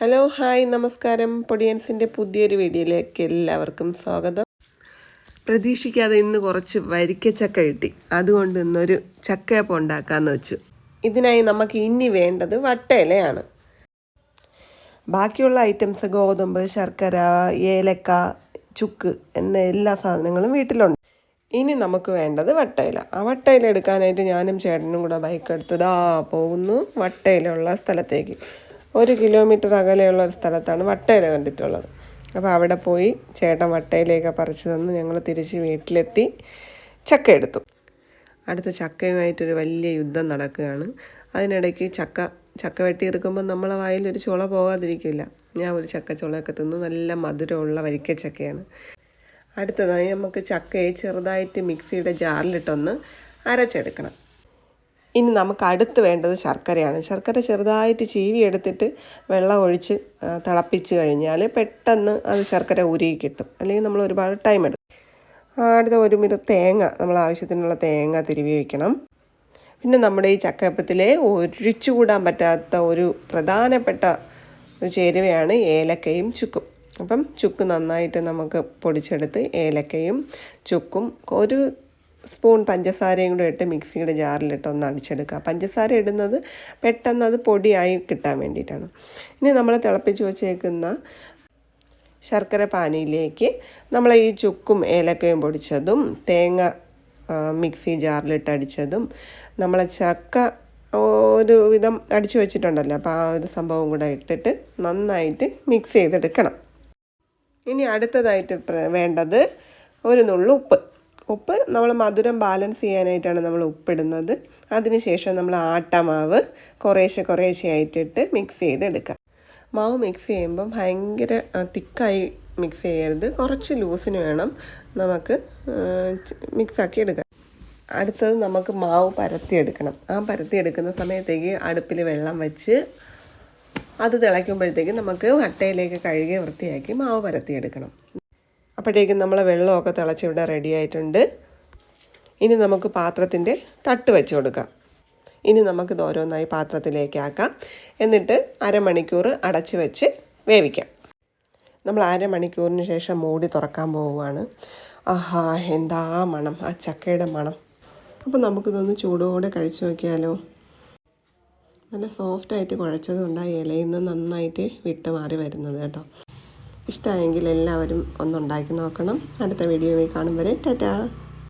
Hello hi നമസ്കാരം. പൊടിയൻസിൻ്റെ പുതിയൊരു വീഡിയോയിലേക്ക് എല്ലാവർക്കും സ്വാഗതം. പ്രതീക്ഷിക്കാതെ ഇന്ന് കുറച്ച് വരിക്കച്ചക്ക കിട്ടി. അതുകൊണ്ട് ഇന്നൊരു ചക്കയപ്പം ഉണ്ടാക്കാമെന്ന് വെച്ചു. ഇതിനായി നമുക്ക് ഇനി വേണ്ടത് വട്ടയിലയാണ്. ബാക്കിയുള്ള ഐറ്റംസ് ഗോതമ്പ്, ശർക്കര, ഏലക്ക, ചുക്ക് എന്ന എല്ലാ സാധനങ്ങളും വീട്ടിലുണ്ട്. ഇനി നമുക്ക് വേണ്ടത് വട്ടയില. ആ വട്ടയില എടുക്കാനായിട്ട് ഞാനും ചേട്ടനും കൂടെ ബൈക്ക് എടുത്തതാ പോകുന്നു വട്ടയിലുള്ള സ്ഥലത്തേക്ക്. 1 കിലോമീറ്റർ അകലെയുള്ള ഒരു സ്ഥലത്താണ് വട്ടയില കണ്ടിട്ടുള്ളത്. അപ്പോൾ അവിടെ പോയി ചേട്ടൻ വട്ടയിലേക്ക് പറിച്ചു തന്ന് ഞങ്ങൾ തിരിച്ച് വീട്ടിലെത്തി ചക്ക എടുത്തു. അടുത്ത ചക്കയുമായിട്ടൊരു വലിയ യുദ്ധം നടക്കുകയാണ്. അതിനിടയ്ക്ക് ചക്ക വെട്ടിയെടുക്കുമ്പോൾ നമ്മളെ വായിൽ ഒരു ചുള പോകാതിരിക്കില്ല. ഞാൻ ഒരു ചക്കച്ചുളയൊക്കെ തിന്നു. നല്ല മധുരമുള്ള വരിക്കച്ചക്കയാണ്. അടുത്തതായി നമുക്ക് ചക്കയെ ചെറുതായിട്ട് മിക്സിയുടെ ജാറിലിട്ടൊന്ന് അരച്ചെടുക്കണം. ഇനി നമുക്ക് അടുത്ത് വേണ്ടത് ശർക്കരയാണ്. ശർക്കര ചെറുതായിട്ട് ചീവി എടുത്തിട്ട് വെള്ളം ഒഴിച്ച് തിളപ്പിച്ച് കഴിഞ്ഞാൽ പെട്ടെന്ന് അത് ശർക്കര ഉരുകി കിട്ടും. അല്ലെങ്കിൽ നമ്മൾ ഒരുപാട് ടൈം എടുക്കും. അടുത്ത 1 മുറി തേങ്ങ, നമ്മൾ ആവശ്യത്തിനുള്ള തേങ്ങ തിരുവി വയ്ക്കണം. പിന്നെ നമ്മുടെ ഈ ചക്കയപ്പത്തിലെ ഒഴിച്ചുകൂടാൻ പറ്റാത്ത ഒരു പ്രധാനപ്പെട്ട ചേരുവയാണ് ഏലക്കയും ചുക്കും. അപ്പം ചുക്ക് നന്നായിട്ട് നമുക്ക് പൊടിച്ചെടുത്ത് ഏലക്കയും ചുക്കും 1 സ്പൂൺ പഞ്ചസാരയും കൂടെ ഇട്ട് മിക്സിയുടെ ജാറിലിട്ട് ഒന്ന് അടിച്ചെടുക്കുക. പഞ്ചസാര ഇടുന്നത് പെട്ടെന്ന് അത് പൊടിയായി കിട്ടാൻ വേണ്ടിയിട്ടാണ്. ഇനി നമ്മൾ തിളപ്പിച്ച് വച്ചേക്കുന്ന ശർക്കര പാനിയിലേക്ക് നമ്മൾ ഈ ചുക്കും ഏലക്കയും പൊടിച്ചതും തേങ്ങ മിക്സി ജാറിലിട്ട് അടിച്ചതും നമ്മൾ ചക്ക ഒരു വിധം അടിച്ചു വെച്ചിട്ടുണ്ടല്ലോ, അപ്പോൾ ആ ഒരു സംഭവം കൂടെ ഇട്ടിട്ട് നന്നായിട്ട് മിക്സ് ചെയ്തെടുക്കണം. ഇനി അടുത്തതായിട്ട് വേണ്ടത് ഒരു നുള്ളു ഉപ്പ് നമ്മൾ മധുരം ബാലൻസ് ചെയ്യാനായിട്ടാണ് നമ്മൾ ഉപ്പിടുന്നത്. അതിനുശേഷം നമ്മൾ ആട്ടമാവ് കുറേശ്ശെ ആയിട്ടിട്ട് മിക്സ് ചെയ്തെടുക്കുക. മാവ് മിക്സ് ചെയ്യുമ്പം ഭയങ്കര തിക്കായി മിക്സ് ചെയ്യരുത്, കുറച്ച് ലൂസിന് വേണം നമുക്ക് മിക്സാക്കി എടുക്കാം. അടുത്തത് നമുക്ക് മാവ് പരത്തിയെടുക്കണം. ആ പരത്തിയെടുക്കുന്ന സമയത്തേക്ക് അടുപ്പിൽ വെള്ളം വെച്ച് അത് തിളയ്ക്കുമ്പോഴത്തേക്ക് നമുക്ക് വട്ടയിലേക്ക് കഴുകി വൃത്തിയാക്കി മാവ് പരത്തിയെടുക്കണം. അപ്പോഴേക്കും നമ്മൾ വെള്ളമൊക്കെ തിളച്ചിവിടെ റെഡി ആയിട്ടുണ്ട്. ഇനി നമുക്ക് പാത്രത്തിൻ്റെ തട്ട് വെച്ച് കൊടുക്കാം. ഇനി നമുക്കിത് ഓരോന്നായി പാത്രത്തിലേക്ക് ആക്കാം. എന്നിട്ട് അരമണിക്കൂർ അടച്ച് വെച്ച് വേവിക്കാം. നമ്മൾ അരമണിക്കൂറിന് ശേഷം മൂടി തുറക്കാൻ പോവുകയാണ്. ആഹാ, എന്താ മണം, ആ ചക്കയുടെ മണം. അപ്പോൾ നമുക്കിതൊന്ന് ചൂടോടെ കഴിച്ചു നോക്കിയാലോ. നല്ല സോഫ്റ്റായിട്ട് കുഴച്ചതുകൊണ്ടാണ് ഇലയിൽ നിന്ന് നന്നായിട്ട് വിട്ട് മാറി വരുന്നത് കേട്ടോ. ഇഷ്ടമായെങ്കിൽ എല്ലാവരും ഒന്നുണ്ടാക്കി നോക്കണം. അടുത്ത വീഡിയോയിൽ കാണും വരെ ടാറ്റാ.